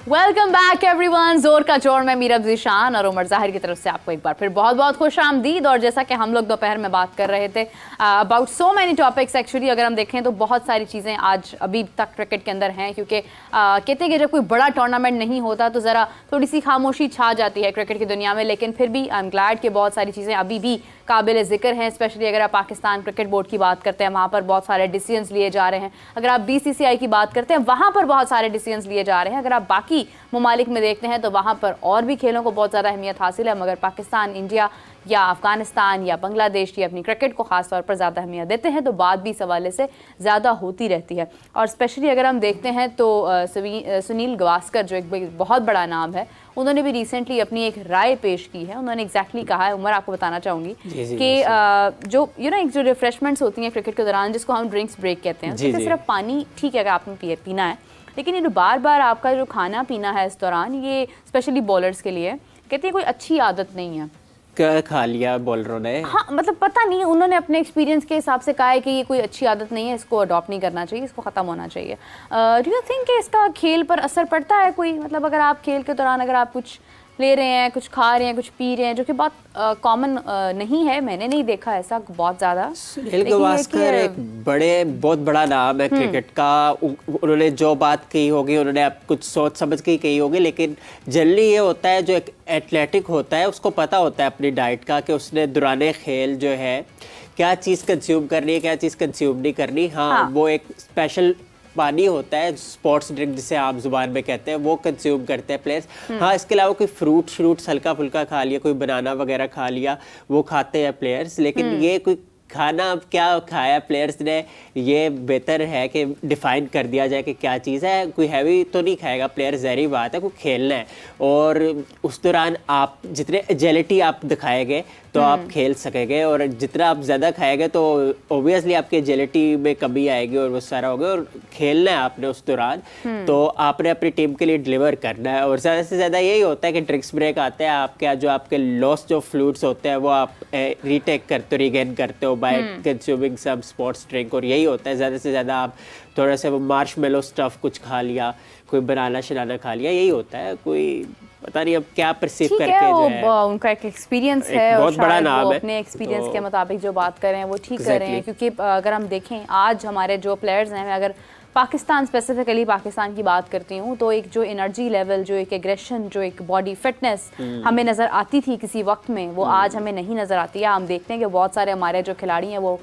Welcome back everyone. जोर का जोर में मीरा ज़ीशान और उमर ज़ाहिर की तरफ से आपको एक बार फिर बहुत बहुत खुश आमदीद। और जैसा कि हम लोग दोपहर में बात कर रहे थे about so many topics, actually अगर हम देखें तो बहुत सारी चीज़ें आज अभी तक क्रिकेट के अंदर हैं, क्योंकि कहते हैं कि जब कोई बड़ा टूर्नामेंट नहीं होता तो ज़रा थोड़ी सी खामोशी छा जाती है क्रिकेट की दुनिया में। लेकिन फिर भी आई एम ग्लैड कि बहुत सारी चीज़ें अभी भी काबिल ज़िक्र हैं। स्पेशली अगर आप पाकिस्तान क्रिकेट बोर्ड की बात करते हैं, वहाँ पर बहुत सारे डिसीजंस लिए जा रहे हैं। अगर आप BCCI की बात करते हैं, वहाँ पर बहुत सारे डिसीजंस लिए जा रहे हैं। अगर आप बाकी ममालिक में देखते हैं तो वहाँ पर और भी खेलों को बहुत ज़्यादा अहमियत हासिल है, मगर पाकिस्तान, इंडिया या अफगानिस्तान या बांग्लादेश ये अपनी क्रिकेट को ख़ास तौर पर ज़्यादा अहमियत देते हैं, तो बात भी इस हवाले से ज़्यादा होती रहती है। और स्पेशली अगर हम देखते हैं तो सुनील गावस्कर जो एक बहुत बड़ा नाम है, उन्होंने भी रिसेंटली अपनी एक राय पेश की है। उन्होंने एग्जैक्टली कहा है, उमर आपको बताना चाहूँगी कि जो एक जो रिफ्रेशमेंट्स होती हैं क्रिकेट के दौरान, जिसको हम ड्रिंक्स ब्रेक कहते हैं, उसमें सिर्फ पानी ठीक है अगर आपने पीना है, लेकिन ये बार बार आपका जो खाना पीना है इस दौरान, ये स्पेशली बॉलर्स के लिए कहते हैं कोई अच्छी आदत नहीं है। क्या खा लिया बॉलरों ने? हाँ, मतलब पता नहीं, उन्होंने अपने एक्सपीरियंस के हिसाब से कहा है कि ये कोई अच्छी आदत नहीं है, इसको अडॉप्ट नहीं करना चाहिए, इसको ख़त्म होना चाहिए। डू यू थिंक कि इसका खेल पर असर पड़ता है कोई? मतलब अगर आप खेल के दौरान अगर आप कुछ ले रहे हैं, कुछ खा रहे हैं, कुछ पी रहे हैं, जो कि बहुत कॉमन नहीं है, मैंने नहीं देखा ऐसा बहुत ज़्यादा। सुनील गावस्कर एक बहुत बड़ा नाम है क्रिकेट का। उन्होंने जो बात कही होगी, उन्होंने आप कुछ सोच समझ के कही होगी, लेकिन जनरली ये होता है जो एक एथलेटिक होता है उसको पता होता है अपनी डाइट का कि उसने दौरान खेल जो है क्या चीज़ कंज्यूम करनी है, क्या चीज़ कंज्यूम नहीं करनी। हाँ, वो एक स्पेशल पानी होता है, स्पोर्ट्स ड्रिंक जिसे आम जुबान में कहते हैं, वो कंज्यूम करते हैं प्लेयर्स। हाँ, इसके अलावा कोई फ्रूट्स हल्का फुल्का खा लिया, कोई बनाना वगैरह खा लिया, वो खाते हैं प्लेयर्स। लेकिन ये कोई खाना अब क्या खाया प्लेयर्स ने, ये बेहतर है कि डिफाइन कर दिया जाए कि क्या चीज़ है। कोई हैवी तो नहीं खाएगा प्लेयर, ज़हरी बात है, कोई खेलना है। और उस दौरान आप जितने एजिलिटी आप दिखाएंगे तो आप खेल सकेंगे, और जितना आप ज़्यादा खाएंगे तो ओबियसली आपकी एजिलिटी में कमी आएगी और वो सारा होगा। और खेलना है आपने उस दौरान, तो आपने अपनी टीम के लिए डिलीवर करना है। और ज़्यादा से ज़्यादा यही होता है कि ड्रिंक्स ब्रेक आते हैं, आपके जो आपके लॉस जो फ्लूइड्स होते हैं वो आप रीटेक करते हो, रीगेन करते हो by consuming some sports drink. और यही होता है ज़्यादा से ज़्यादा आप थोड़ा सा वो मार्शमेलो स्टफ कुछ खा लिया, कोई बनाना शनाना खा लिया, यही होता है। कोई पता नहीं अब क्या परसीव करके जो है, उनका एक एक्सपीरियंस है, बहुत बड़ा नाम है, अपने एक्सपीरियंस के मुताबिक जो बात कर रहे हैं वो ठीक कर रहे हैं। क्योंकि अगर हम देखें आज हमारे जो प्लेयर्स हैं, अगर पाकिस्तान स्पेसिफिकली पाकिस्तान की बात करती हूँ, तो एक जो एनर्जी लेवल, जो एक एग्रेशन, जो एक बॉडी फिटनेस हमें नज़र आती थी किसी वक्त में, वो आज हमें नहीं नज़र आती है। हम देखते हैं कि बहुत सारे हमारे जो खिलाड़ी हैं वो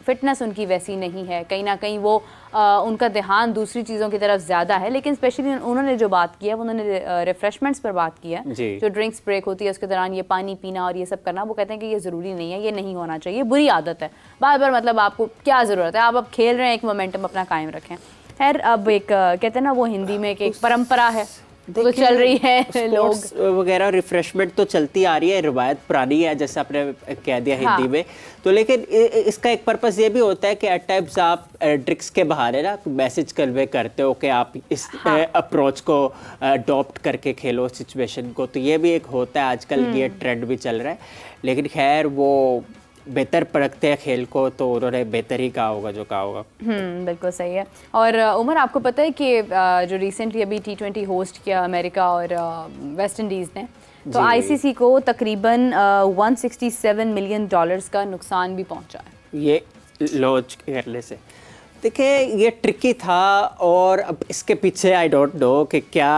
फिटनेस उनकी वैसी नहीं है, कहीं ना कहीं वो उनका ध्यान दूसरी चीज़ों की तरफ ज़्यादा है। लेकिन स्पेशली उन्होंने जो बात की है, उन्होंने रिफ्रेशमेंट्स पर बात की है, जो ड्रिंक्स ब्रेक होती है उसके दौरान ये पानी पीना और ये सब करना, वो कहते हैं कि ये ज़रूरी नहीं है, ये नहीं होना चाहिए, बुरी आदत है। बार बार मतलब आपको क्या ज़रूरत है, आप अब खेल रहे हैं, एक मोमेंटम अपना कायम रखें। खैर, अब एक कहते हैं ना वो हिंदी में एक परंपरा है तो चल रही है, लोग वगैरह रिफ्रेशमेंट तो चलती आ रही है, रिवायत पुरानी है जैसे आपने कह दिया हिंदी में। तो लेकिन इसका एक पर्पस ये भी होता है कि एट टाइम्स आप ड्रिंक्स के बहाने ना मैसेज कन्वे करते हो कि आप इस अप्रोच को अडॉप्ट करके खेलो सिचुएशन को। तो ये भी एक होता है, आजकल ये ट्रेंड भी चल रहा है। लेकिन खैर वो बेहतर परखते हैं खेल को, तो उन्होंने बेहतर ही कहा होगा जो कहा होगा। बिल्कुल सही है। और उमर, आपको पता है कि जो रिसेंटली अभी T20 होस्ट किया अमेरिका और वेस्ट इंडीज़ ने, तो ICC को तकरीबन $167 मिलियन का नुकसान भी पहुंचा है ये लॉन्च करने से। देखिए, ये ट्रिकी था, और अब इसके पीछे आई डोंट नो कि क्या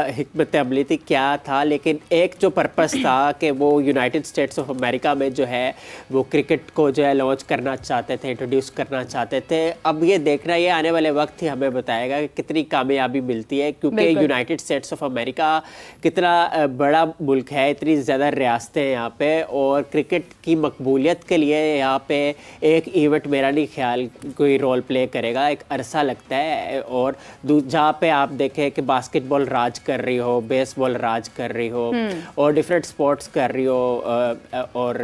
हिकमत अमली थी, क्या था। लेकिन एक जो पर्पस था कि वो यूनाइटेड स्टेट्स ऑफ अमेरिका में जो है वो क्रिकेट को जो है लॉन्च करना चाहते थे, इंट्रोड्यूस करना चाहते थे। अब ये देखना, ये आने वाले वक्त ही हमें बताएगा कि कितनी कामयाबी मिलती है, क्योंकि यूनाइटेड स्टेट्स ऑफ अमेरिका कितना बड़ा मुल्क है, इतनी ज़्यादा रियासतें हैं यहाँ पे, और क्रिकेट की मकबूलियत के लिए यहाँ पे एक इवेंट मेरा नहीं ख्याल कोई रोल प्ले करेगा, एक अरसा लगता है। और जहाँ पे आप देखें कि बास्केटबॉल राज कर रही हो, बेसबॉल राज कर रही हो, और डिफरेंट स्पोर्ट्स कर रही हो, और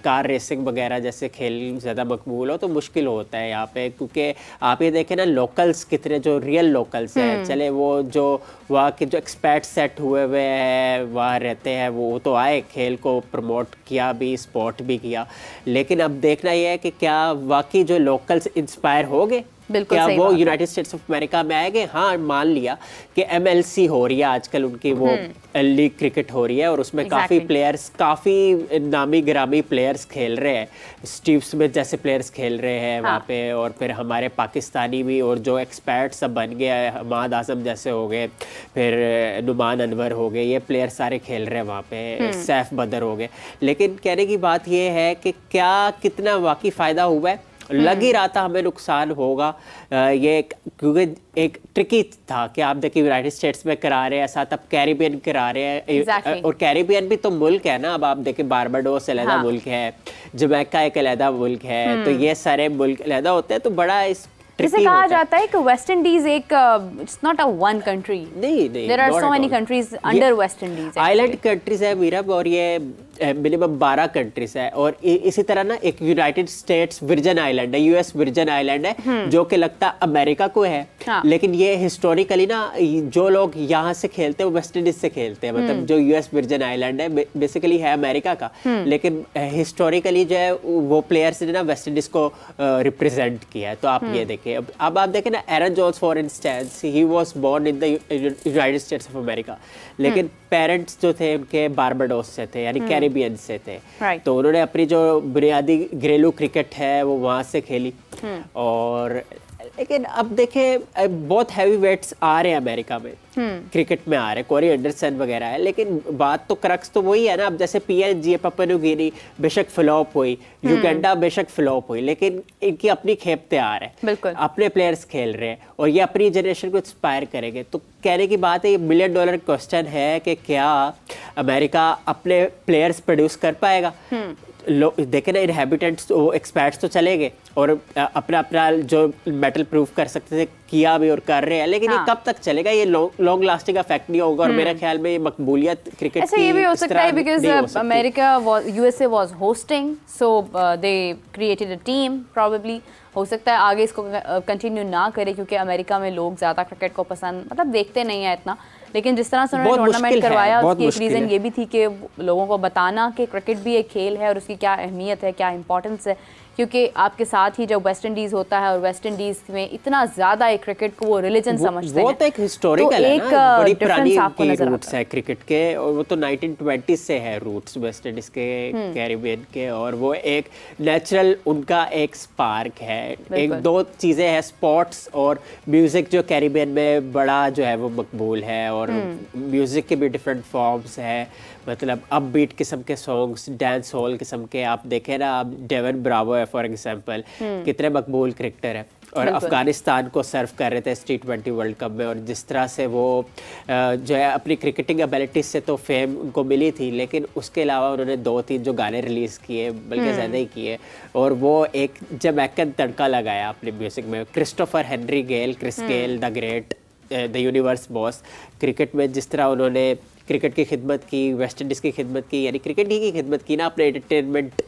कार रेसिंग वगैरह जैसे खेल ज़्यादा मकबूल हो, तो मुश्किल होता है यहाँ पे। क्योंकि आप ये देखें ना, लोकल्स कितने जो रियल लोकल्स हैं, चले वो जो वहाँ के जो एक्सपर्ट सेट हुए हैं वहाँ रहते हैं, वो तो आए, खेल को प्रमोट किया भी, स्पोर्ट भी किया। लेकिन अब देखना ये है कि क्या वाकई जो लोकल्स इंस्पायर हो गए क्या वो यूनाइटेड स्टेट्स ऑफ अमेरिका में आएंगे? हाँ, मान लिया कि MLC हो रही है आजकल उनकी, वो लीग क्रिकेट हो रही है और उसमें काफ़ी प्लेयर्स, काफ़ी नामी गिरामी प्लेयर्स खेल रहे हैं। स्टीव स्मिथ जैसे प्लेयर्स खेल रहे हैं वहाँ पे, और फिर हमारे पाकिस्तानी भी, और जो एक्सपर्ट सब बन गया है, हमाद आजम जैसे हो गए, फिर नुमान अनवर हो गए, ये प्लेयर सारे खेल रहे हैं वहाँ पे, सैफ बदर हो गए। लेकिन कहने की बात ये है कि क्या कितना वाकई फ़ायदा हुआ है? लग ही रहा था हमें नुकसान होगा ये, क्योंकि एक ट्रिकी था कि आप देखिए यूनाइटेड स्टेट्स में करा रहे हैं, साथ अब कैरिबियन करा रहे हैं, और कैरिबियन भी तो मुल्क है ना। अब आप देखिए बारबाडोस अलहदा मुल्क है, जमैका एक अलहदा मुल्क है, तो ये सारे मुल्क अलहदा होते हैं, तो बड़ा इस जिसे कहा जाता है कि वेस्ट इंडीज एक it's not a one country, नहीं, there are so many countries under West Indies, island countries है मीरब, और ये मिनिमम 12 कंट्रीज है। और इसी तरह ना एक यूनाइटेड स्टेट्स वर्जिन आइलैंड है, US वर्जिन आइलैंड है, जो कि लगता अमेरिका को है। लेकिन ये हिस्टोरिकली ना जो लोग यहाँ से खेलते हैं वो वेस्ट इंडीज से खेलते हैं, मतलब जो US वर्जिन आइलैंड है बेसिकली है अमेरिका का, लेकिन हिस्टोरिकली जो है वो प्लेयर्स ने ना वेस्ट इंडीज को रिप्रेजेंट किया है। तो आप ये देखिए, अब आप देखें ना, Aaron Jones for instance, he was born in the United States of America, लेकिन पेरेंट्स जो थे उनके बारबाडोस से थे, यानी कैरिबियन से थे। तो उन्होंने अपनी जो बुनियादी घरेलू क्रिकेट है वो वहाँ से खेली। और लेकिन अब देखें बहुत हैवी वेट्स आ रहे हैं अमेरिका में, क्रिकेट में आ रहे हैं, कोरी एंडरसन वगैरह है, लेकिन बात तो क्रक्स तो वही है ना। अब जैसे PNG, पापुआ न्यू गिनी बेशक फ्लॉप हुई, युगांडा बेशक फ्लॉप हुई, लेकिन इनकी अपनी खेप तैयार है, अपने प्लेयर्स खेल रहे हैं, और ये अपनी जनरेशन को इंस्पायर करेंगे। तो कहने की बात है, ये $1 मिलियन क्वेश्चन है कि क्या अमेरिका अपने प्लेयर्स प्रोड्यूस कर पाएगा? देखे ना, इनहेबिटेंट्स एक्सपर्ट्स तो चले गए और अपना अपना जो मेटल प्रूफ कर सकते थे किया भी और कर रहे हैं, लेकिन ये कब तक चलेगा? ये लॉन्ग लास्टिंग इफेक्ट नहीं होगा, और मेरे ख्याल में ये मकबूलियत क्रिकेट ऐसा ये भी हो सकता है because America USA was hosting, so they created a team, probably हो सकता है आगे इसको कंटिन्यू ना करे, क्योंकि अमेरिका में लोग ज़्यादा क्रिकेट को पसंद मतलब देखते नहीं है इतना, लेकिन जिस तरह से उन्होंने टूर्नामेंट करवाया उसकी एक रीज़न ये भी थी कि लोगों को बताना कि क्रिकेट भी एक खेल है और उसकी क्या अहमियत है, क्या इंपॉर्टेंस है। क्योंकि आपके साथ ही जब वेस्ट इंडीज़ होता है और वेस्ट इंडीज़ में इतना ज़्यादा एक क्रिकेट को वो रिलीजन समझते हैं, वो तो एक हिस्टोरिकल है ना, बड़ी पुरानी रूट्स है क्रिकेट के, और वो तो 1920 से है रूट्स वेस्ट इंडीज़ के, कैरिबियन के, और वो एक नेचुरल उनका एक स्पार्क है। एक दो चीज़ें हैं, स्पोर्ट्स और म्यूज़िक, जो कैरिबियन में बड़ा जो है वो मकबूल है, और म्यूज़िक के भी डिफरेंट फॉर्म्स है, मतलब अपबीट किस्म के सॉन्ग्स, डांस हॉल किस्म के। आप देखें ना, आप डेवन ब्रावो है फॉर एग्जांपल, कितने मकबूल क्रिकेटर है, और अफगानिस्तान को सर्व कर रहे थे T20 वर्ल्ड कप में, और जिस तरह से वो जो है अपनी क्रिकेटिंग एबिलिटीज से तो फेम उनको मिली थी, लेकिन उसके अलावा उन्होंने 2-3 जो गाने रिलीज़ किए, बल्कि ज़्यादा ही किए, और वो एक जमैकन तड़का लगाया अपने म्यूज़िक में। Christopher Henry Gayle, Chris Gayle the great, the universe boss, cricket में जिस तरह उन्होंने क्रिकेट की खिदमत की, वेस्ट इंडीज़ की खिदमत की, यानी क्रिकेट ही की खिदमत की ना, अपने एंटरटेनमेंट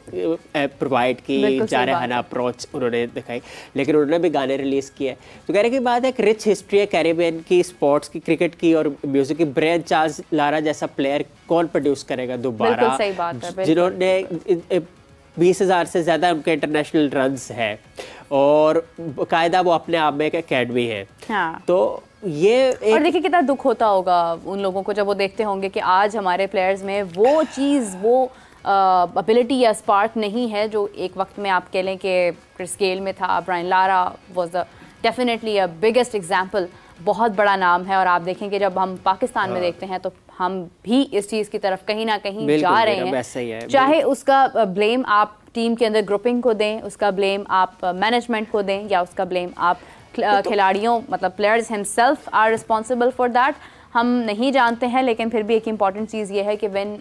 प्रोवाइड की, जारहाना अप्रोच उन्होंने दिखाई, लेकिन उन्होंने भी गाने रिलीज़ किए। तो कहने की बात है, एक रिच हिस्ट्री है कैरिबियन की, स्पोर्ट्स की, क्रिकेट की और म्यूज़िक की। ब्रेन चार्ल्स लारा जैसा प्लेयर कौन प्रोड्यूस करेगा दोबारा, जिन्होंने 20,000 से ज़्यादा उनके इंटरनेशनल रन्स है, और बाकायदा वो अपने आप में एक एकेडमी है। तो ये और देखिए कितना दुख होता होगा उन लोगों को जब वो देखते होंगे कि आज हमारे प्लेयर्स में वो चीज़, वो एबिलिटी या स्पार्क नहीं है जो एक वक्त में आप कह लें कि क्रिस गेल में था। Brian Lara was definitely a biggest example, बहुत बड़ा नाम है। और आप देखें कि जब हम पाकिस्तान में देखते हैं तो हम भी इस चीज़ की तरफ कहीं ना कहीं जा रहे हैं। चाहे उसका ब्लेम आप टीम के अंदर ग्रुपिंग को दें, उसका ब्लेम आप मैनेजमेंट को दें, या उसका ब्लेम आप खिलाड़ियों मतलब players himself are responsible for that, हम नहीं जानते हैं। लेकिन फिर भी एक इम्पॉर्टेंट चीज़ ये है कि when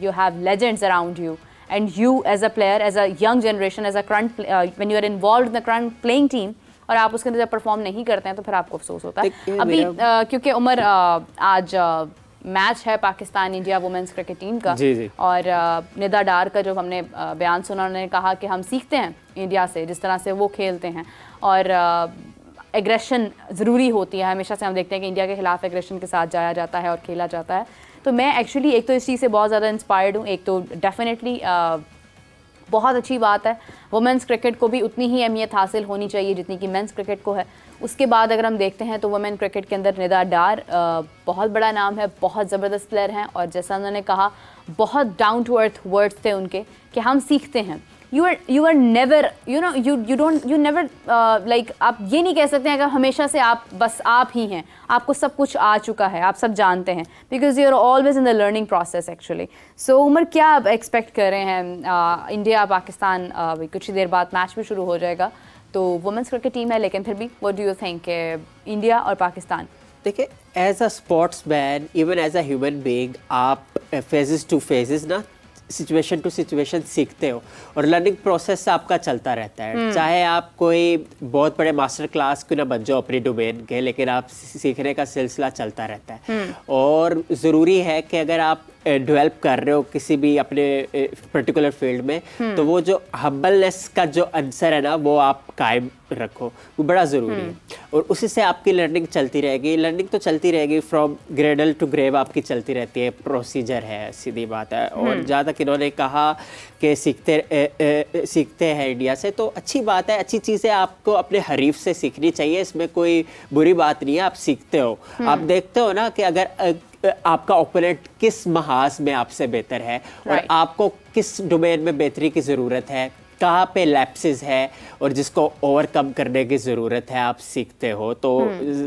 you have legends around you and you as a player, as a young generation, as a current, when you are involve in the current playing team, और आप उसके अंदर जब परफॉर्म नहीं करते हैं तो फिर आपको अफसोस होता है। अभी क्योंकि उमर आज मैच है Pakistan India women's cricket team का, और निदा डार का जो हमने बयान सुना, उन्होंने कहा कि हम सीखते हैं इंडिया से, जिस तरह से वो खेलते हैं, और एग्रेशन ज़रूरी होती है। हमेशा से हम देखते हैं कि इंडिया के खिलाफ एग्रेशन के साथ जाया जाता है और खेला जाता है। तो मैं एक्चुअली एक तो इस चीज़ से बहुत ज़्यादा इंस्पायर्ड हूँ। एक तो डेफिनेटली बहुत अच्छी बात है। वुमेंस क्रिकेट को भी उतनी ही अहमियत हासिल होनी चाहिए जितनी कि मेंस क्रिकेट को है। उसके बाद अगर हम देखते हैं तो वुमेन क्रिकेट के अंदर निदा डार बहुत बड़ा नाम है, बहुत ज़बरदस्त प्लेयर हैं, और जैसा उन्होंने कहा बहुत डाउन टू अर्थ वर्ड्स थे उनके कि हम सीखते हैं। you are never you never like आप ये नहीं कह सकते हैं कि हमेशा से आप बस आप ही हैं, आपको सब कुछ आ चुका है, आप सब जानते हैं, because you are always in the learning process actually. So Umar, क्या आप एक्सपेक्ट कर रहे हैं? इंडिया पाकिस्तान कुछ ही देर बाद मैच भी शुरू हो जाएगा, तो वुमेंस क्रिकेट टीम है, लेकिन फिर भी what do you think India और पाकिस्तान? देखिए, as a sportsman, even as a human being, आप फेजेस टू फेजेस ना, सिचुएशन टू सिचुएशन सीखते हो, और लर्निंग प्रोसेस आपका चलता रहता है। चाहे आप कोई बहुत बड़े मास्टर क्लास क्यों ना बन जाओ अपनी डोमेन के, लेकिन आप सीखने का सिलसिला चलता रहता है। और ज़रूरी है कि अगर आप डेवलप कर रहे हो किसी भी अपने पर्टिकुलर फील्ड में, तो वो जो हम्बलनेस का जो आंसर है ना, वो आप कायम रखो, वो बड़ा ज़रूरी है। और उसी से आपकी लर्निंग चलती रहेगी। लर्निंग तो चलती रहेगी, फ्रॉम ग्रेडल टू ग्रेव आपकी चलती रहती है, प्रोसीजर है, सीधी बात है। और जहाँ तक इन्होंने कहा कि सीखते हैं इंडिया से, तो अच्छी बात है, अच्छी चीज़ है। आपको अपने हरीफ से सीखनी चाहिए, इसमें कोई बुरी बात नहीं है, आप सीखते हो। आप देखते हो ना कि अगर आपका ओपोनेंट किस महाज में आपसे बेहतर है, और आपको किस डोमेन में बेहतरी की ज़रूरत है, कहाँ पे लैप्सेस है, और जिसको ओवरकम करने की ज़रूरत है, आप सीखते हो। तो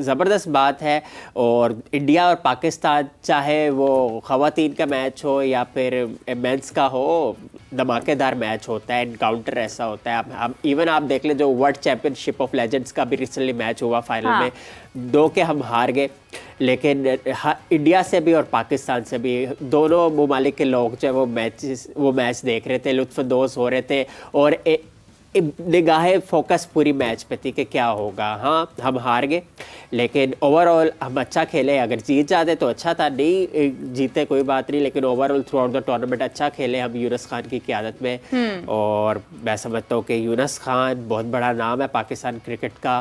ज़बरदस्त बात है। और इंडिया और पाकिस्तान, चाहे वो ख़वातीन का मैच हो या फिर मेंस का हो, धमाकेदार मैच होता है, इनकाउंटर ऐसा होता है। हम इवन आप देख लें, जो वर्ल्ड चैम्पियनशिप ऑफ लेजेंड्स का भी रिसेंटली मैच हुआ फाइनल में, 2 के हम हार गए, लेकिन इंडिया से भी और पाकिस्तान से भी, दोनों ममालिक के लोग जो है वो मैच देख रहे थे, लुत्फ़अंदोज़ हो रहे थे, और निगाहें फोकस पूरी मैच पे थी कि क्या होगा। हाँ, हम हार गए, लेकिन ओवरऑल हम अच्छा खेले। अगर जीत जाते तो अच्छा था, नहीं जीते कोई बात नहीं, लेकिन overall through out the tournament अच्छा खेले हम यूनुस खान की क़ियादत में। और मैं समझता हूँ कि यूनुस खान बहुत बड़ा नाम है पाकिस्तान क्रिकेट का,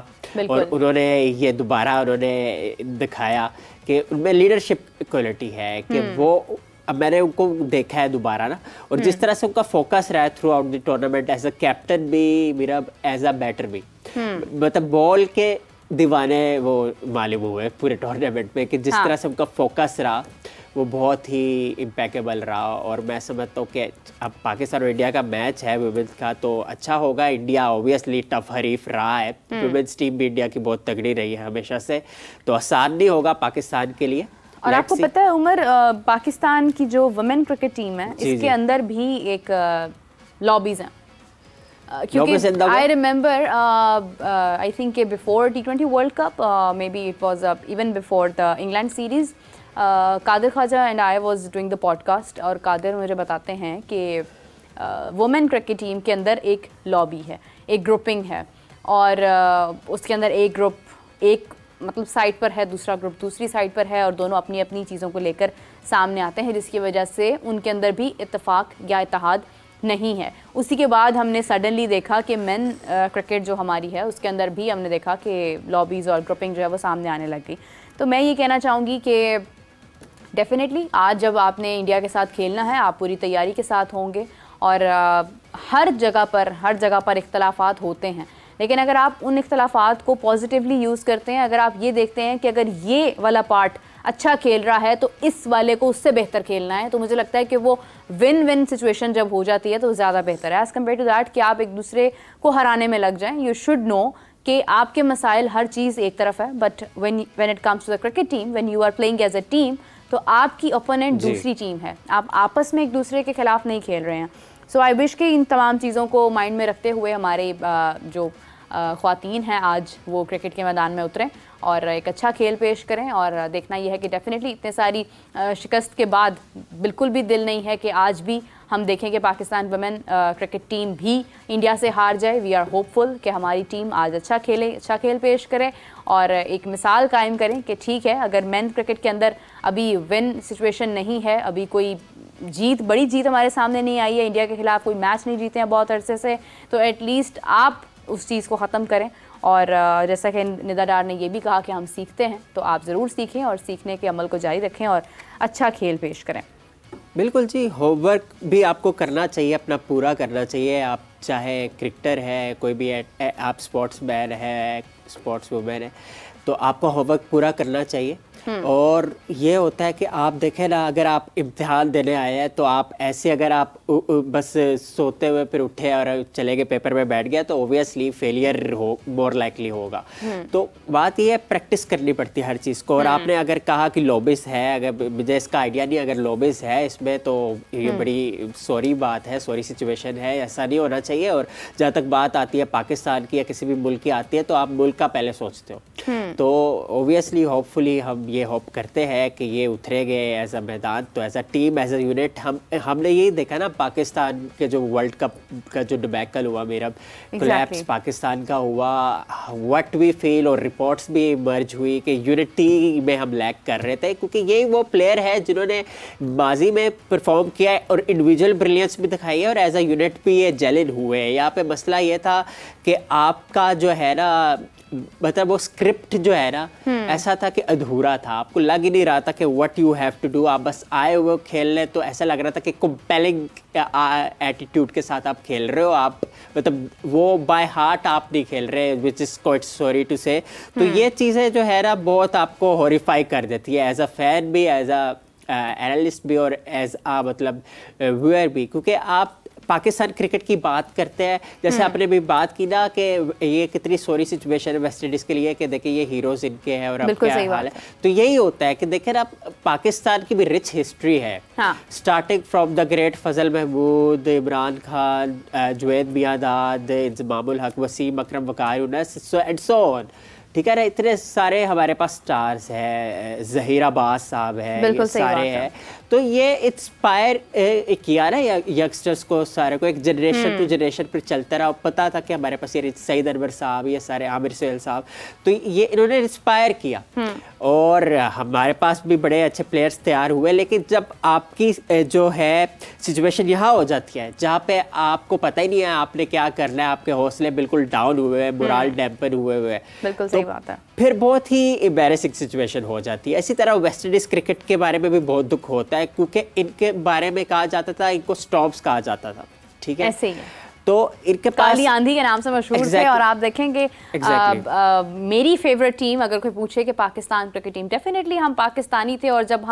और उन्होंने ये दोबारा दिखाया कि उनमें लीडरशिप क्वालिटी है, कि वो, अब मैंने उनको देखा है दोबारा ना, और जिस तरह से उनका फोकस रहा है throughout the tournament, as a captain भी, मेरा एज अ बैटर भी, मतलब बॉल के दीवाने वो मालूम हुए पूरे टूर्नामेंट में, कि जिस तरह से उनका फोकस रहा वो बहुत ही इम्पेकेबल रहा। और मैं समझता हूँ कि अब पाकिस्तान और इंडिया का मैच है वुमेन्स का, तो अच्छा होगा। इंडिया ऑब्वियसली टफ हरीफ रहा है, वुमेन्स टीम भी इंडिया की बहुत तगड़ी रही है हमेशा से, तो आसान नहीं होगा पाकिस्तान के लिए। और आपको पता है उमर, पाकिस्तान की जो वुमेन क्रिकेट टीम है, इसके अंदर भी एक लॉबीज हैं, क्योंकि I remember I think before T20 world cup, maybe it was even before the England series, Qadir Khawaja and I was doing the podcast, और कादिर मुझे बताते हैं कि वुमेन क्रिकेट टीम के अंदर एक लॉबी है, एक ग्रुपिंग है, और उसके अंदर एक ग्रुप एक मतलब साइड पर है, दूसरा ग्रुप दूसरी साइड पर है, और दोनों अपनी अपनी चीज़ों को लेकर सामने आते हैं, जिसकी वजह से उनके अंदर भी इत्तेफाक या इत्तेहाद नहीं है। उसी के बाद हमने सडनली देखा कि मेन क्रिकेट जो हमारी है उसके अंदर भी हमने देखा कि लॉबीज़ और ग्रुपिंग जो है वो सामने आने लग गई। तो मैं ये कहना चाहूँगी कि डेफिनेटली आज जब आपने इंडिया के साथ खेलना है, आप पूरी तैयारी के साथ होंगे, और हर जगह पर इख्तलाफात होते हैं, लेकिन अगर आप उन इख्तलाफात को पॉजिटिवली यूज़ करते हैं, अगर आप ये देखते हैं कि अगर ये वाला पार्ट अच्छा खेल रहा है तो इस वाले को उससे बेहतर खेलना है, तो मुझे लगता है कि वो विन विन सिचुएशन जब हो जाती है तो ज़्यादा बेहतर है, एज़ कम्पेयर टू दैट कि आप एक दूसरे को हराने में लग जाएं। यू शुड नो कि आपके मसाइल, हर चीज़ एक तरफ है, but when it comes to the cricket team, when you are playing as a team, तो आपकी ओपोनेंट दूसरी टीम है, आप आपस में एक दूसरे के खिलाफ नहीं खेल रहे हैं। सो आई विश कि इन तमाम चीज़ों को माइंड में रखते हुए हमारे जो ख़वातीन हैं आज वो क्रिकेट के मैदान में उतरें और एक अच्छा खेल पेश करें। और देखना यह है कि डेफिनेटली इतने सारी शिकस्त के बाद बिल्कुल भी दिल नहीं है कि आज भी हम देखें कि पाकिस्तान वुमेन क्रिकेट टीम भी इंडिया से हार जाए। वी आर होपफुल कि हमारी टीम आज अच्छा खेले, अच्छा खेल पेश करे और एक मिसाल कायम करें कि ठीक है, अगर मेन क्रिकेट के अंदर अभी विन सिचुएशन नहीं है, अभी कोई बड़ी जीत हमारे सामने नहीं आई है, इंडिया के खिलाफ कोई मैच नहीं जीते हैं बहुत अरसे से, तो एटलीस्ट आप उस चीज़ को ख़त्म करें। और जैसा कि निदा डार ने ये भी कहा कि हम सीखते हैं, तो आप ज़रूर सीखें और सीखने के अमल को जारी रखें और अच्छा खेल पेश करें। बिल्कुल जी, होमवर्क भी आपको करना चाहिए, अपना पूरा करना चाहिए। आप चाहे क्रिकेटर है, कोई भी आप स्पोर्ट्समैन है, स्पोर्ट्स वूमेन है, तो आपको होमवर्क पूरा करना चाहिए। और ये होता है कि आप देखें ना, अगर आप इम्तिहान देने आए हैं तो आप ऐसे अगर आप बस सोते हुए फिर उठे और चले गए पेपर में बैठ गया तो ओबियसली फेलियर हो मोर लाइकली होगा। तो बात ये है, प्रैक्टिस करनी पड़ती है हर चीज़ को। और आपने अगर कहा कि लॉबिस है, अगर मुझे इसका आइडिया नहीं, अगर लॉबिस है इसमें तो ये बड़ी सॉरी बात है, सॉरी सिचुएशन है, ऐसा नहीं होना चाहिए। और जहाँ तक बात आती है पाकिस्तान की या किसी भी मुल्क की आती है तो आप मुल्क का पहले सोचते हो। तो ओबियसली होपफुली हम ये होप करते हैं कि ये उतरेंगे एज अ मैदान, तो as a team, as a unit. हमने यही देखा ना, पाकिस्तान के जो वर्ल्ड कप का जो डिबैकल हुआ, मेरा कोलैप्स पाकिस्तान का हुआ, व्हाट वी फील, और रिपोर्ट्स भी इमर्ज हुई कि यूनिटी में हम लैक कर रहे थे, क्योंकि यही वो प्लेयर है जिन्होंने माजी में परफॉर्म किया है और इंडिविजुअल ब्रिलियंस भी दिखाई है और एज अ यूनिट भी ये जेलिन हुए। यहाँ पे मसला ये था कि आपका जो है ना, मतलब वो स्क्रिप्ट जो है ना, ऐसा था कि अधूरा था। आपको लग ही नहीं रहा था कि what you have to do. आप बस आए हुए खेलने, तो ऐसा लग रहा था कि कंपेलिंग एटीट्यूड के साथ आप खेल रहे हो। आप मतलब वो बाय हार्ट आप नहीं खेल रहे, which is quite sorry to say. तो ये चीज़ें जो है ना बहुत आपको हॉरिफाई कर देती है, एज अ फैन भी, एज अ एनालिस्ट भी, और एज अ मतलब व्यूअर भी। क्योंकि आप पाकिस्तान क्रिकेट की बात करते हैं, जैसे आपने भी बात की ना कि ये कितनी सॉरी सिचुएशन है वेस्ट इंडीज के लिए, कि देखिए ये हीरोज इनके हैं और अब क्या हाल है। तो यही होता है कि देखिए ना, पाकिस्तान की भी रिच हिस्ट्री है, स्टार्टिंग फ्रॉम द ग्रेट फजल महमूद, इमरान खान, जुवैद मियांदाद, इंजमामुल हक, वसीम अकरम, वकार यूनुस एंड सो ऑन। ठीक है ना, इतने सारे हमारे पास स्टार्स हैं, ज़हीर अब्बास साहब है, ये सारे हैं। तो ये इंस्पायर किया ना यंगस्टर्स को, सारे को, एक जनरेशन टू जनरेशन पर चलता रहा। पता था कि हमारे पास ये सईद अनवर साहब, ये सारे आमिर सुहेल साहब, तो ये इन्होंने इंस्पायर किया और हमारे पास भी बड़े अच्छे प्लेयर्स तैयार हुए। लेकिन जब आपकी जो है सिचुएशन यहाँ हो जाती है जहाँ पे आपको पता ही नहीं है आपने क्या करना है, आपके हौसले बिल्कुल डाउन हुए हैं, मोरल डैम्पन हुए हुए, बिल्कुल सही बात है, फिर बहुत ही एम्बैरेसिंग सिचुएशन हो जाती है। इसी तरह वेस्ट इंडीज क्रिकेट के बारे में भी बहुत दुख होता है, क्योंकि इनके बारे में कहा जाता था, इनको स्टॉर्म्स कहा जाता था। ठीक है, ऐसे ही है। तो इनके पास काली आंधी के नाम से मशहूर थे। और आप देखेंगे मेरी फेवरेट टीम, अगर कोई पूछे कि पाकिस्तान क्रिकेट टीम, डेफिनेटली हम पाकिस्तानी थे। और जब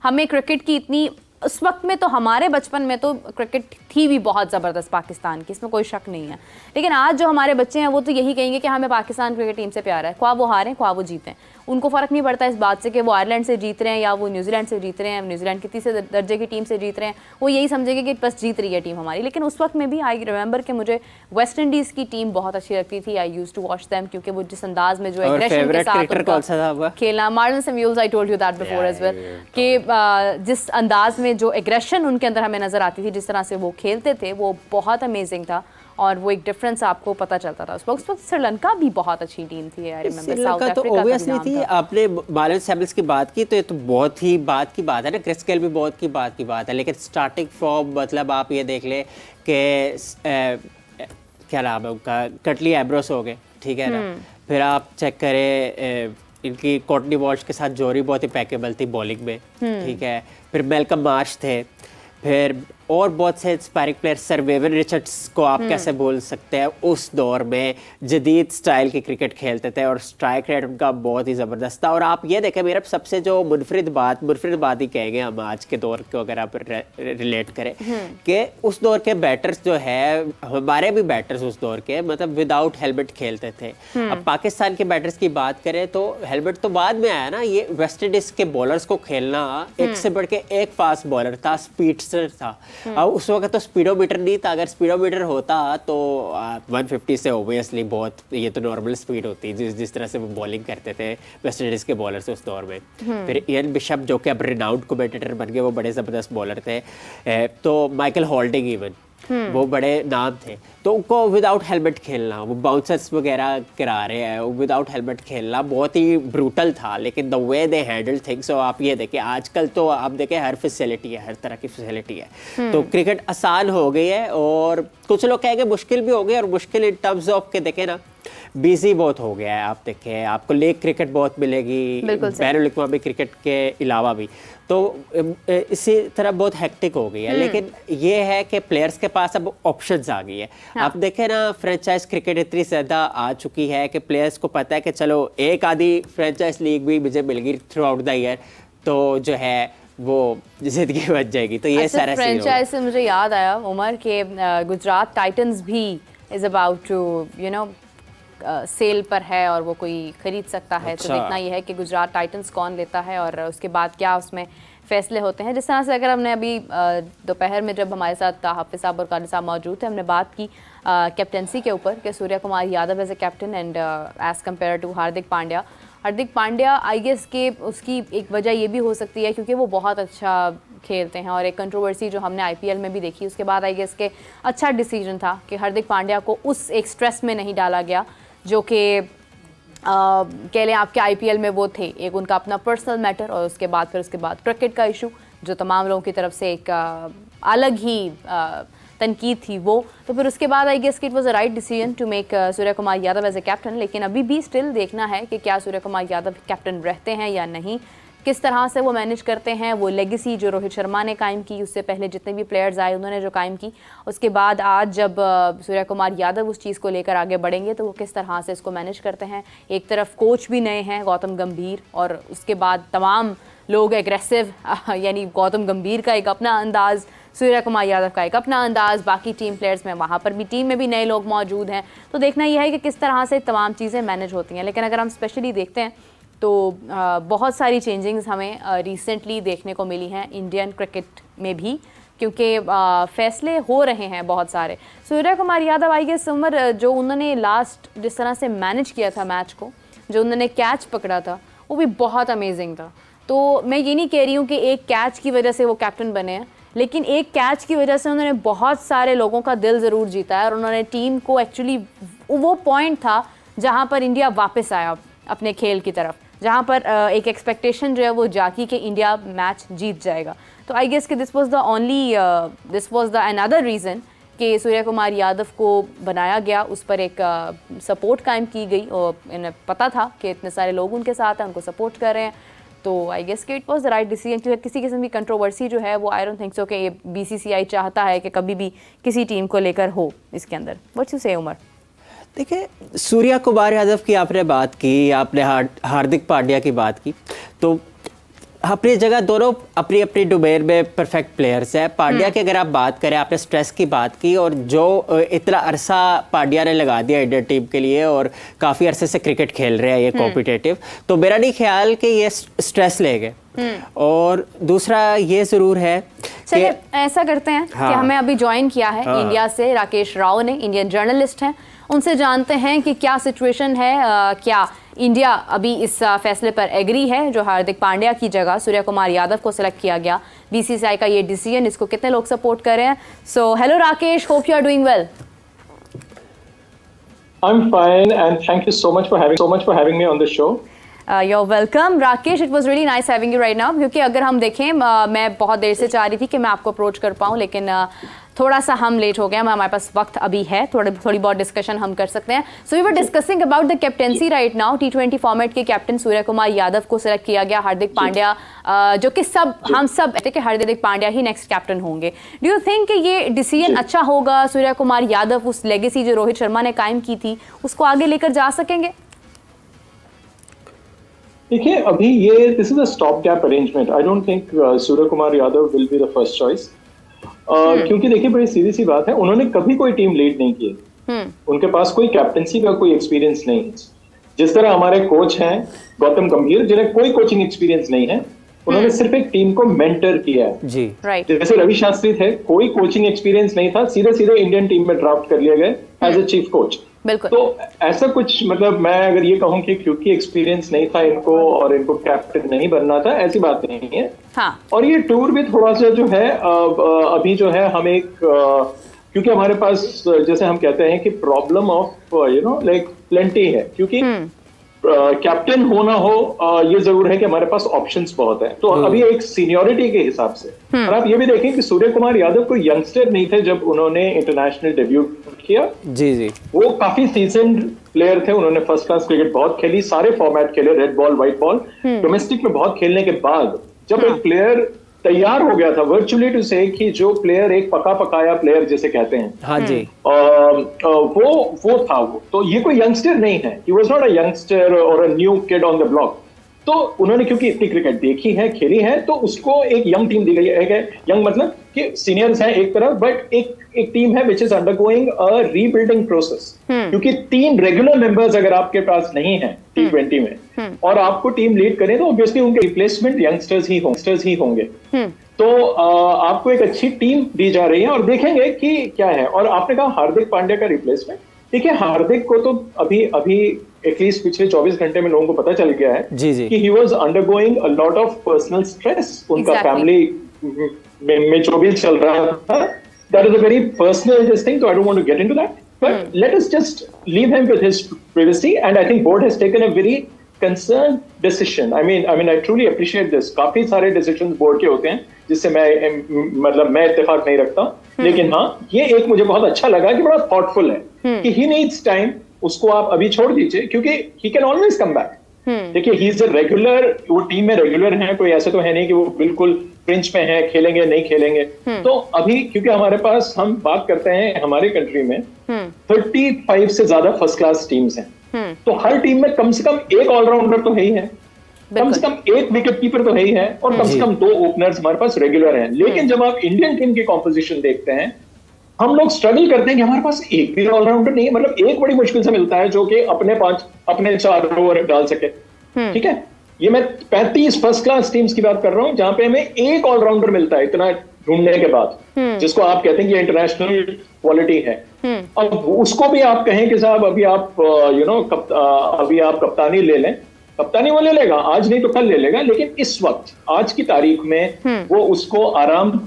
हमें क्रिकेट की इतनी, उस वक्त में तो हमारे बचपन में तो क्रिकेट थी भी बहुत ज़बरदस्त पाकिस्तान की, इसमें कोई शक नहीं है। लेकिन आज जो हमारे बच्चे हैं वो तो यही कहेंगे कि हमें पाकिस्तान क्रिकेट टीम से प्यार है, ख्वाह वो हारें ख्वाह वो जीतें। उनको फ़र्क नहीं पड़ता इस बात से कि वो आयरलैंड से जीत रहे हैं या वो न्यूजीलैंड से जीत रहे हैं, न्यूजीलैंड की तीसरे दर्जे की टीम से जीत रहे हैं। वो यही समझेंगे कि बस जीत रही है टीम हमारी। लेकिन उस वक्त में भी आई रिमेंबर कि मुझे वेस्ट इंडीज़ की टीम बहुत अच्छी लगती थी। I used to watch them, क्योंकि वो जिस अंदाज में जो एग्रेशन के साथ खेलना, Martin Samuels, I told you that before as well, कि जिस अंदाज में जो एग्रेशन उनके अंदर हमें नजर आती थी, जिस तरह से वो खेलते थे, वो बहुत अमेजिंग था। और वो एक डिफरेंस आपको पता चलता था। उस वक्त श्रीलंका भी बहुत अच्छी टीम थी, आई रिमेंबर। साउथ अफ्रीका तो ऑब्वियसली थी। आपने मार्टिन सैमुअल्स की बात की तो ये तो बहुत ही बात की बात है ना, क्रिस गेल भी बहुत की बात है। लेकिन स्टार्टिंग फ्रॉम, मतलब आप ये देख ले कि क्या नाम है उनका, कटली एब्रोस हो गए, ठीक है ना। फिर आप चेक करें इनकी कॉटनी वॉल्श के साथ जोरी बहुत इम्पैकेबल थी बॉलिंग में, ठीक है। फिर मेलकम मार्श थे, फिर और बहुत से inspiring player, sir woven Richards को आप कैसे बोल सकते हैं, उस दौर में जदीद स्टाइल की क्रिकेट खेलते थे और स्ट्राइक रेट उनका बहुत ही ज़बरदस्त था। और आप ये देखें, मेरा सबसे जो मुनफरिद बात ही कहेंगे हम आज के दौर को अगर आप रिलेट करें, कि उस दौर के बैटर्स जो है, हमारे भी बैटर्स उस दौर के मतलब विदाउट हेलमेट खेलते थे। अब पाकिस्तान के बैटर्स की बात करें तो हेलमेट तो बाद में आया ना, ये वेस्ट इंडीज के बॉलर्स को खेलना, एक से बढ़ के एक फास्ट बॉलर था, स्पीडस्टर था। अब उस वक्त तो स्पीडोमीटर नहीं था, अगर स्पीडोमीटर होता तो 150 से ओबियसली बहुत, ये तो नॉर्मल स्पीड होती है जिस तरह से वो बॉलिंग करते थे वेस्ट इंडीज के बॉलर्स उस दौर में। फिर इयन बिशप जो कि अब रिनाउंड कमेंटेटर बन गए, वो बड़े ज़बरदस्त बॉलर थे। तो माइकल हॉल्डिंग इवन, वो बड़े नाम थे। तो उनको विदाउट हेलमेट खेलना, वो बाउंसर्स वगैरह करा रहे हैं, विदाउट हेलमेट खेलना बहुत ही ब्रूटल था। लेकिन the way they handle things, और आप ये देखें आजकल तो आप देखें हर फैसिलिटी है, हर तरह की फैसिलिटी है। तो क्रिकेट आसान हो गई है, और कुछ लोग कहेंगे मुश्किल भी हो गई। और मुश्किल इन टर्म्स ऑफ के देखें ना, बिजी बहुत हो गया है। आप देखें, आपको लेग क्रिकेट बहुत मिलेगी बैनुल अक़वामी क्रिकेट के अलावा भी, तो इसी तरह बहुत हेक्टिक हो गई है। लेकिन ये है कि प्लेयर्स के पास अब ऑप्शंस आ गई है। हाँ। आप देखें ना, फ्रेंचाइज क्रिकेट इतनी ज़्यादा आ चुकी है कि प्लेयर्स को पता है कि चलो एक आधी फ्रेंचाइज लीग भी मुझे मिल गई थ्रू आउट द ईयर, तो जो है वो जिंदगी बच जाएगी। तो ये सारा फ्रेंचाइज से मुझे याद आया उमर के गुजरात टाइटंस भी is about to you know sale पर है और वो कोई खरीद सकता है। तो देखना ये है कि गुजरात टाइटंस कौन लेता है और उसके बाद क्या उसमें फैसले होते हैं। जिस तरह से अगर हमने अभी दोपहर में जब हमारे साथ हाफिज साहब और काली साहब मौजूद थे, हमने बात की कैप्टनसी के ऊपर कि Surya Kumar Yadav as a captain and as compared to Hardik Pandya. Hardik Pandya I guess के उसकी एक वजह ये भी हो सकती है क्योंकि वो बहुत अच्छा खेलते हैं और एक कंट्रोवर्सी जो हमने आईपीएल में भी देखी, उसके बाद आई गेस के अच्छा डिसीजन था कि हार्दिक पांड्या को उस एक स्ट्रेस में नहीं डाला गया जो कि कह लें आपके आईपीएल में वो थे। एक उनका अपना पर्सनल मैटर और उसके बाद क्रिकेट का इशू जो तमाम लोगों की तरफ से एक अलग ही तनकीद थी वो। तो फिर उसके बाद I guess it was a right decision to make Surya Kumar Yadav as a captain. लेकिन अभी भी स्टिल देखना है कि क्या सूर्य कुमार यादव कैप्टन रहते हैं या नहीं, किस तरह से वो मैनेज करते हैं। वो लेगेसी जो रोहित शर्मा ने कायम की, उससे पहले जितने भी प्लेयर्स आए उन्होंने जो कायम की, उसके बाद आज जब सूर्य कुमार यादव उस चीज़ को लेकर आगे बढ़ेंगे तो वो किस तरह से इसको मैनेज करते हैं। एक तरफ कोच भी नए हैं गौतम गंभीर, और उसके बाद तमाम लोग एग्रेसिव, यानी गौतम गंभीर का एक अपना अंदाज़, सूर्य कुमार यादव का एक अपना अंदाज़, बाकी टीम प्लेयर्स में वहाँ पर भी टीम में भी नए लोग मौजूद हैं। तो देखना यह है कि किस तरह से तमाम चीज़ें मैनेज होती हैं। लेकिन अगर हम स्पेशली देखते हैं तो बहुत सारी चेंजिंग्स हमें रिसेंटली देखने को मिली हैं इंडियन क्रिकेट में भी, क्योंकि फैसले हो रहे हैं बहुत सारे। सूर्य कुमार यादव आई गेस उमर जो उन्होंने लास्ट जिस तरह से मैनेज किया था मैच को, जो उन्होंने कैच पकड़ा था वो भी बहुत अमेजिंग था। तो मैं ये नहीं कह रही हूँ कि एक कैच की वजह से वो कैप्टन बने हैं, लेकिन एक कैच की वजह से उन्होंने बहुत सारे लोगों का दिल ज़रूर जीता है और उन्होंने टीम को एक्चुअली वो पॉइंट था जहाँ पर इंडिया वापस आया अपने खेल की तरफ, जहाँ पर एक एक्सपेक्टेशन जो है वो जागी कि इंडिया मैच जीत जाएगा। तो आई गेस कि this was the another reason कि सूर्य कुमार यादव को बनाया गया, उस पर एक सपोर्ट कायम की गई और इन्हें पता था कि इतने सारे लोग उनके साथ हैं, उनको सपोर्ट कर रहे हैं। तो आई गेस कि it was the right decision, क्योंकि किसी किस्म की कंट्रोवर्सी जो है वो आई डोंट थिंक सो कि बीसीसीआई चाहता है कि कभी भी किसी टीम को लेकर हो इसके अंदर। व्हाट्स यू से उमर? देखिए, सूर्य कुमार यादव की आपने बात की, आपने हार्दिक पांड्या की बात की, तो अपनी जगह दोनों अपनी अपनी डोमेन में परफेक्ट प्लेयर्स हैं। पांड्या की अगर आप बात करें, आपने स्ट्रेस की बात की, और जो इतना अरसा पांड्या ने लगा दिया इंडियन टीम के लिए और काफ़ी अरसे से क्रिकेट खेल रहे हैं ये कॉम्पिटिटिव, तो मेरा नहीं ख्याल कि ये स्ट्रेस लेंगे। और दूसरा ये ज़रूर है कि ऐसा करते हैं कि हमें अभी ज्वाइन किया है इंडिया से राकेश राव ने, इंडियन जर्नलिस्ट हैं, उनसे जानते हैं कि क्या सिचुएशन है, क्या इंडिया अभी इस फैसले पर एग्री है जो हार्दिक पांड्या की जगह सूर्य कुमार यादव को सिलेक्ट किया गया, बीसीसीआई का ये डिसीजन, इसको कितने लोग सपोर्ट कर रहे हैं। So hello Rakesh, hope you are doing well. I'm fine and thank you so much for having me on the show. You're welcome Rakesh, it was really nice having you right now. क्योंकि अगर हम देखें, मैं बहुत देर से चाह रही थी कि मैं आपको अप्रोच कर पाऊँ, लेकिन थोड़ा सा हम लेट हो गए। हमारे पास वक्त अभी है, थोड़ी बहुत डिस्कशन हम कर सकते हैं। So we were discussing about the captaincy right now. T20 format के कैप्टन सूर्य कुमार यादव को सिलेक्ट किया गया, हार्दिक पांड्या जो कि हम सब कहते कि हार्दिक पांड्या ही नेक्स्ट कैप्टन होंगे। डू यू थिंक कि ये डिसीजन अच्छा होगा? सूर्य कुमार यादव उस लेगेसी जो रोहित शर्मा ने कायम की थी उसको आगे लेकर जा सकेंगे? देखिए, अभी ये this is a stop gap arrangement. I don't think Surya Kumar Yadav will be the first choice, क्योंकि देखिए बड़ी सीधी सी बात है, उन्होंने कभी कोई टीम लीड नहीं की है। उनके पास कोई कैप्टनसी का कोई एक्सपीरियंस नहीं है। जिस तरह हमारे कोच हैं गौतम गंभीर, जिन्हें कोई कोचिंग एक्सपीरियंस नहीं है, उन्होंने सिर्फ एक टीम को मेंटर किया है जी। राइट। जैसे रवि शास्त्री थे, कोई कोचिंग एक्सपीरियंस नहीं था, सीधे सीधे इंडियन टीम में ड्राफ्ट कर लिए गए एज अ चीफ कोच। तो ऐसा कुछ, मतलब मैं अगर ये कहूं कि क्योंकि एक्सपीरियंस नहीं था इनको और इनको कैप्टन नहीं बनना था, ऐसी बात नहीं है। हाँ। और ये टूर भी थोड़ा सा जो है अभी जो है हम एक क्योंकि हमारे पास जैसे हम कहते हैं कि प्रॉब्लम ऑफ लाइक प्लेंटी है, क्योंकि कैप्टन होना हो, ये जरूर है कि हमारे पास ऑप्शंस बहुत है। तो अभी एक सीनियोरिटी के हिसाब से, और आप ये भी देखें कि सूर्य कुमार यादव कोई यंगस्टर नहीं थे जब उन्होंने इंटरनेशनल डेब्यू किया। जी वो काफी सीजन्ड प्लेयर थे, उन्होंने फर्स्ट क्लास क्रिकेट बहुत खेली, सारे फॉर्मेट खेले, red ball, white ball, domestic में बहुत खेलने के बाद जब एक प्लेयर तैयार हो गया था, वर्चुअली टू से, कि जो प्लेयर एक पका पकाया प्लेयर जिसे कहते हैं, हाँ जी, वो था वो। तो ये कोई यंगस्टर नहीं है, he was not a youngster और a new kid on the block. तो उन्होंने क्योंकि इतनी क्रिकेट देखी है, खेली है, तो उसको एक यंग टीम दी गई है। यंग मतलब कि सीनियर्स हैं एक तरफ, बट एक टीम है which is undergoing a rebuilding process. क्योंकि 3 रेगुलर मेंबर्स अगर आपके पास नहीं है T20 में और आपको टीम लीड करें, तो ऑब्वियसली उनके रिप्लेसमेंट यंगस्टर्स ही होंगे। तो आपको एक अच्छी टीम दी जा रही है और देखेंगे कि क्या है। और आपने कहा हार्दिक पांड्या का रिप्लेसमेंट, देखिए हार्दिक को तो अभी एटलीस्ट पिछले 24 घंटे में लोगों को पता चल गया है कि he was undergoing a lot of personal stress. उनका फैमिली में जो भी चल रहा था, that is a very personal thing, so I don't want to get into that, but let us just leave him with his privacy, and I think board has taken a very concerned decision. I mean I truly appreciate this. काफी सारे decisions board के होते हैं जिससे मैं इत्तेफाक नहीं रखता, लेकिन हाँ, ये एक मुझे बहुत अच्छा लगा कि बड़ा thoughtful है कि he needs time, उसको आप अभी छोड़ दीजिए, क्योंकि he can always come back. देखिए ही इज अ रेगुलर, वो टीम में रेगुलर हैं, कोई ऐसे तो है नहीं कि वो बिल्कुल फ्रिंज में है, खेलेंगे नहीं खेलेंगे। तो अभी क्योंकि हमारे पास, हम बात करते हैं हमारी कंट्री में 35 से ज्यादा फर्स्ट क्लास टीम्स हैं, तो हर टीम में कम से कम एक ऑलराउंडर तो है ही है, कम से कम एक विकेट कीपर तो है ही है, और कम से कम 2 ओपनर्स हमारे पास रेगुलर हैं। लेकिन जब आप इंडियन टीम की कॉम्पोजिशन देखते हैं, हम लोग स्ट्रगल करते हैं कि हमारे पास एक भी ऑलराउंडर नहीं है। मतलब एक बड़ी मुश्किल से मिलता है जो कि अपने 4 ओवर डाल सके। ठीक है, ये मैं 35 फर्स्ट क्लास टीम्स की बात कर रहा हूं, जहां पे हमें एक ऑलराउंडर मिलता है इतना ढूंढने के बाद, जिसको आप कहते हैं कि इंटरनेशनल क्वालिटी है। अब उसको भी आप कहें कि साहब अभी आप अभी आप कप्तानी ले लें, कप्तानी वो ले लेगा, आज नहीं तो कल ले लेगा, लेकिन इस वक्त, आज की तारीख में वो उसको आराम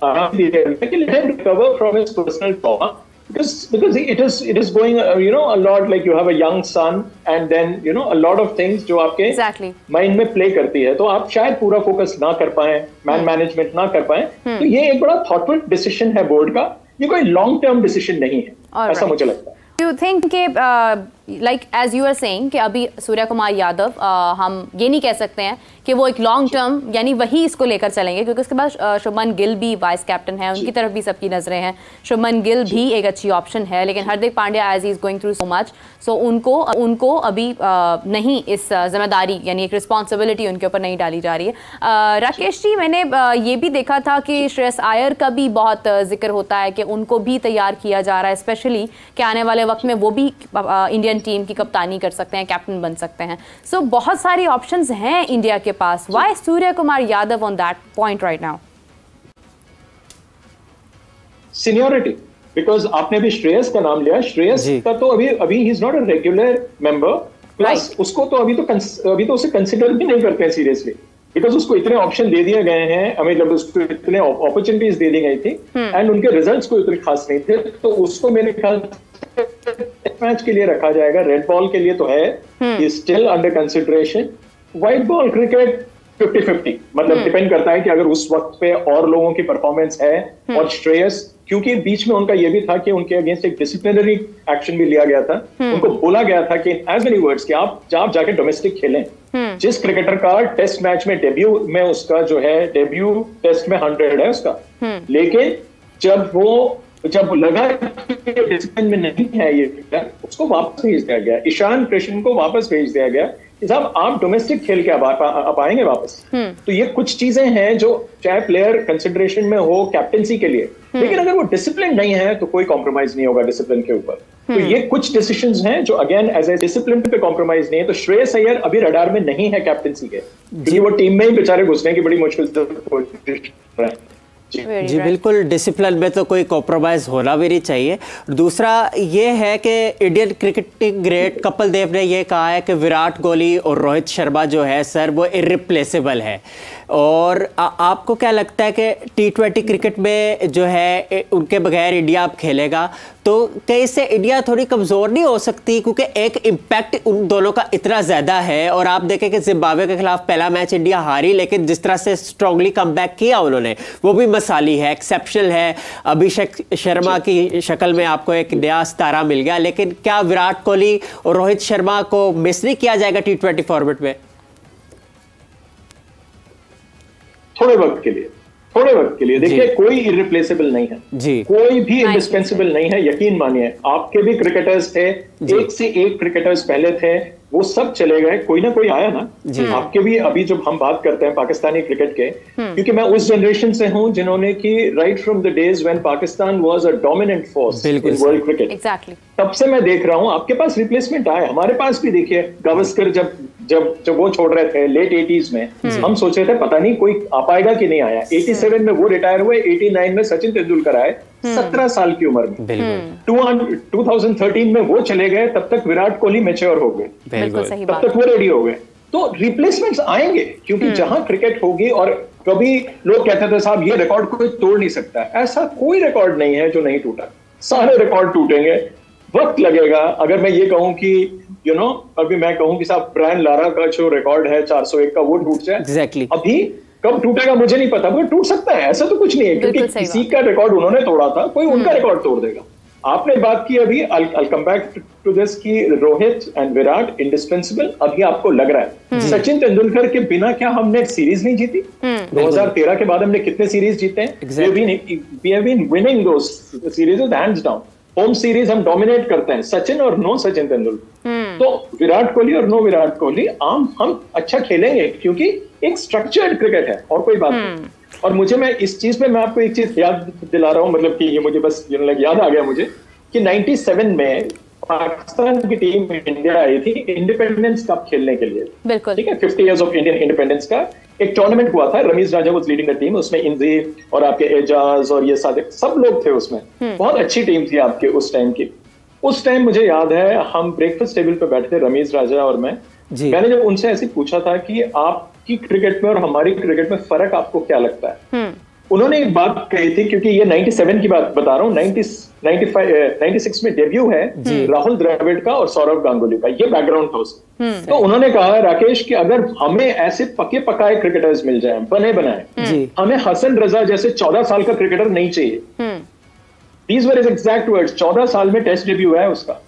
recover from his personal trauma, because it is going a lot, like you have a young son and then a lot of things जो आपके माइंड में प्ले करती है, तो आप शायद पूरा फोकस ना कर पाए, मैन मैनेजमेंट ना कर पाए। तो ये एक बड़ा थॉटफुल डिसीजन है बोर्ड का, ये कोई लॉन्ग टर्म डिसीजन नहीं है, ऐसा मुझे लगता है। Do you think कि like as you are saying कि अभी सूर्य कुमार यादव, हम ये नहीं कह सकते हैं कि वो एक लॉन्ग टर्म यानी वही इसको लेकर चलेंगे, क्योंकि उसके बाद शुभमन गिल भी वाइस कैप्टन है, उनकी तरफ भी सबकी नजरें हैं। शुभमन गिल भी एक अच्छी ऑप्शन है, लेकिन Hardik Pandya as he is going through so much, so उनको अभी नहीं इस जिम्मेदारी यानी एक रिस्पॉन्सिबिलिटी उनके ऊपर नहीं डाली जा रही है। राकेश जी, मैंने ये भी देखा था कि श्रेयस अय्यर का भी बहुत जिक्र होता है कि उनको भी तैयार किया जा रहा है, स्पेशली कि आने वाले वक्त में वो भी इंडियन टीम की कप्तानी कर सकते हैं, कैप्टन बन सकते हैं। सो बहुत सारी ऑप्शंस हैं इंडिया के पास। Why Surya Kumar Yadav on that point right now? Seniority, because आपने भी श्रेयस का नाम लिया, श्रेयस का तो अभी he is not a regular member, plus उसको तो अभी तो उसे कंसिडर भी नहीं करते हैं सीरियसली, बिकॉज उसको इतने ऑप्शन दे दिए गए हैं, मतलब उसको इतने अपॉर्चुनिटीज दे दी गई थी एंड उनके रिजल्ट्स कोई इतने खास नहीं थे, तो उसको मेरे ख्याल मैच के लिए रखा जाएगा। रेड बॉल के लिए तो है, still under consideration. White ball cricket 50-50, मतलब डिपेंड करता है कि अगर उस वक्त पे और लोगों की परफॉर्मेंस है, और श्रेयस, क्योंकि बीच में उनका ये भी था कि उनके अगेंस्ट एक डिसिप्लिनरी एक्शन भी लिया गया था, उनको बोला गया था कि एज मेनी वर्ड्स कि आप जाके डोमेस्टिक खेलें। जिस क्रिकेटर का टेस्ट मैच में डेब्यू में उसका जो है, डेब्यू टेस्ट में 100 है उसका, लेकिन जब लगा कि डिसिप्लिन में नहीं है ये क्रिकेटर, उसको वापस भेज दिया गया। ईशान कृष्ण को वापस भेज दिया गया कि साहब आप डोमेस्टिक खेल के आप आएंगे वापस। तो ये कुछ चीजें हैं जो चाहे प्लेयर कंसिडरेशन में हो कैप्टेंसी के लिए, लेकिन अगर वो डिसिप्लिन नहीं है तो कोई कॉम्प्रोमाइज नहीं होगा डिसिप्लिन के ऊपर। तो ये कुछ डिसीजंस हैं जो अगेन एज ए डिसिप्लिन पे कॉम्प्रोमाइज नहीं है। तो श्रेयस अय्यर अभी रडार में नहीं है कैप्टेंसी के, क्योंकि वो टीम में ही बेचारे घुसने की बड़ी मुश्किल से कोशिश कर रहे हैं। जी बिल्कुल, डिसिप्लिन में तो कोई कॉम्प्रोमाइज़ होना भी नहीं चाहिए। दूसरा ये है कि Indian cricketing great Kapil Dev ने ये कहा है कि विराट कोहली और रोहित शर्मा जो है सर वो इरिप्लेसेबल है। और आपको क्या लगता है कि T20 क्रिकेट में जो है उनके बगैर इंडिया अब खेलेगा तो कहीं से इंडिया थोड़ी कमज़ोर नहीं हो सकती? क्योंकि एक इम्पैक्ट उन दोनों का इतना ज़्यादा है। और आप देखें कि जिम्बाब्वे के खिलाफ पहला मैच इंडिया हारी, लेकिन जिस तरह से स्ट्रांगली कमबैक किया उन्होंने वो भी मिसाली है, एक्सेप्शनल है। अभिषेक शर्मा की शक्ल में आपको एक नया सितारा मिल गया, लेकिन क्या विराट कोहली और रोहित शर्मा को मिस नहीं किया जाएगा T20 फॉर्मेट में? थोड़े वक्त के लिए देखिए, कोई इरिप्लेसेबल नहीं है जी, कोई भी इंडिस्पेंसिबल नहीं है। यकीन मानिए, आपके भी क्रिकेटर्स थे, एक से एक क्रिकेटर्स पहले थे, वो सब चले गए, कोई ना कोई आया ना। आपके भी अभी जब हम बात करते हैं पाकिस्तानी क्रिकेट के, क्योंकि मैं उस जनरेशन से हूं जिन्होंने की right from the days when Pakistan was a dominant force in world cricket, तब से मैं देख रहा हूं आपके पास रिप्लेसमेंट आए, हमारे पास भी। देखिए गावस्कर जब वो छोड़ रहे थे लेट 80s में, हम सोच रहे थे पता नहीं कोई आ पाएगा कि नहीं आया। 87 में वो रिटायर हुए, 89 में सचिन तेंदुलकर आए 17 साल की उम्र में। 2013 में वो चले गए, तब तक विराट कोहली मैच्योर हो गए, तब तक वो रेडी हो गए। तो रिप्लेसमेंट्स आएंगे, क्योंकि जहां क्रिकेट होगी। और कभी लोग कहते थे साहब ये रिकॉर्ड कोई तोड़ नहीं सकता, ऐसा कोई रिकॉर्ड नहीं है जो नहीं टूटा, सारे रिकॉर्ड टूटेंगे, वक्त लगेगा। अगर मैं ये कहूं कि अभी मैं कहूं कि साहब ब्रायन लारा का जो रिकॉर्ड है 401 का वो टूट जाए, अभी कब टूटेगा मुझे नहीं पता, वो टूट सकता है, ऐसा तो कुछ नहीं है, क्योंकि किसी का रिकॉर्ड उन्होंने तोड़ा था, कोई उनका रिकॉर्ड तोड़ देगा। आपने बात की अभी, I'll come back to this कि रोहित एंड विराट इंडिस्पेंसिबल, अभी आपको लग रहा है सचिन तेंदुलकर के बिना क्या हमने सीरीज नहीं जीती? 2013 के बाद हमने कितने सीरीज जीते हैं? We have been winning those series hands down. Home series हम डोमिनेट करते हैं, सचिन और नो सचिन तेंदुलकर। तो विराट कोहली और नो विराट कोहली, हम अच्छा खेलेंगे, क्योंकि एक स्ट्रक्चर्ड क्रिकेट है, और कोई बात नहीं। और मैं इस चीज पे मैं आपको एक चीज याद दिला रहा हूं, मतलब कि ये मुझे बस याद आ गया मुझे कि 97 में पाकिस्तान की टीम इंडिया आई थी इंडिपेंडेंस कप खेलने के लिए, बिल्कुल ठीक है, 50 इयर्स ऑफ इंडियन इंडिपेंडेंस का एक टूर्नामेंट हुआ था। रमीज राजा वाज लीडिंग द टीम, उसमें इंजी और आपके एजाज और ये सारे सब लोग थे उसमें, बहुत अच्छी टीम थी आपके उस टाइम की। उस टाइम मुझे याद है हम ब्रेकफास्ट टेबल पे बैठे थे, रमीज राजा और मैंने जब उनसे ऐसे पूछा था कि आपकी क्रिकेट में और हमारी क्रिकेट में फर्क आपको क्या लगता है, उन्होंने एक बात कही थी, क्योंकि ये 97 की बात बता रहा हूँ, 96 में डेब्यू है राहुल द्रविड़ का और सौरव गांगुली का, ये बैकग्राउंड था उसका। तो उन्होंने कहा राकेश कि अगर हमें ऐसे पके पकाए क्रिकेटर्स मिल जाएं, बने बनाए, हमें हसन रजा जैसे 14 साल का क्रिकेटर नहीं चाहिए। These were his exact words, 14 साल में टेस्ट डेब्यू है उसका,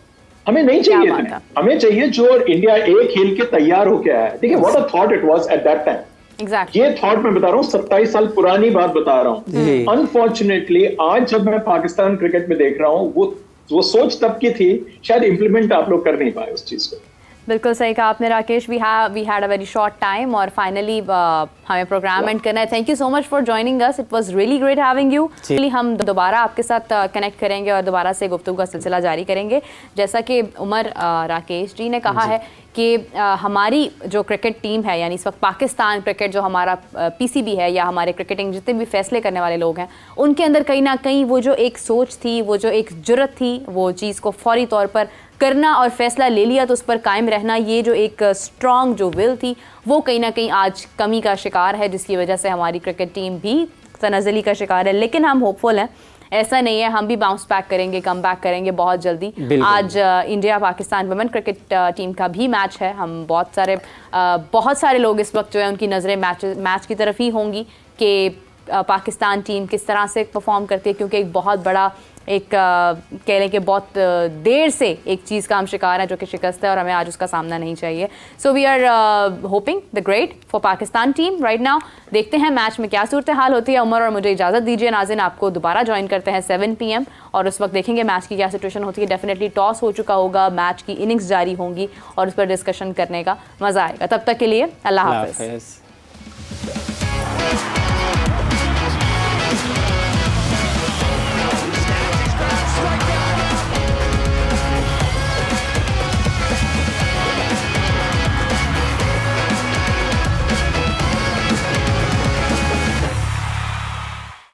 हमें नहीं चाहिए थे, हमें चाहिए जो इंडिया एक खेल के तैयार होके आया है। देखिए what a thought it was at that time. Exactly. ये थॉट मैं बता रहा हूँ, 27 साल पुरानी बात बता रहा हूँ। अनफॉर्चुनेटली आज जब मैं पाकिस्तान क्रिकेट में देख रहा हूँ, वो सोच तब की थी, शायद इंप्लीमेंट आप लोग कर नहीं पाए उस चीज को। बिल्कुल सही कहा आपने Rakesh. We had a very short time और फाइनली हमें प्रोग्राम एंड करना है। Thank you so much for joining us, it was really great having you. हम दोबारा आपके साथ कनेक्ट करेंगे और दोबारा से गुफ्तगू का सिलसिला जारी करेंगे। जैसा कि उमर राकेश जी ने कहा है कि हमारी जो क्रिकेट टीम है, यानी इस वक्त पाकिस्तान क्रिकेट जो हमारा पीसीबी है या हमारे क्रिकेटिंग जितने भी फैसले करने वाले लोग हैं, उनके अंदर कहीं ना कहीं वो जो एक सोच थी, वो जो एक जुर्रत थी, वो चीज़ को फौरी तौर पर करना और फैसला ले लिया तो उस पर कायम रहना, ये जो एक स्ट्रॉन्ग जो विल थी वो कहीं ना कहीं आज कमी का शिकार है, जिसकी वजह से हमारी क्रिकेट टीम भी तनाज़ुली का शिकार है। लेकिन हम होपफुल हैं, ऐसा नहीं है, हम भी बाउंस बैक करेंगे, कम बैक करेंगे बहुत जल्दी। आज India Pakistan women cricket team का भी मैच है। हम बहुत सारे लोग इस वक्त जो है उनकी नज़रें मैच की तरफ ही होंगी कि पाकिस्तान टीम किस तरह से परफॉर्म करती है, क्योंकि एक बहुत बड़ा कह लें कि बहुत देर से एक चीज़ का हम शिकार हैं जो कि शिकस्त है और हमें आज उसका सामना नहीं चाहिए। So we are hoping the great for Pakistan team right now. देखते हैं मैच में क्या सूरत हाल होती है। उमर और मुझे इजाज़त दीजिए। नाज़रीन आपको दोबारा ज्वाइन करते हैं 7 PM और उस वक्त देखेंगे मैच की क्या सिचुएशन होती है। डेफिनेटली टॉस हो चुका होगा, मैच की इनिंग्स जारी होंगी और उस पर डिस्कशन करने का मज़ा आएगा। तब तक के लिए अल्लाह हाफ़िज़।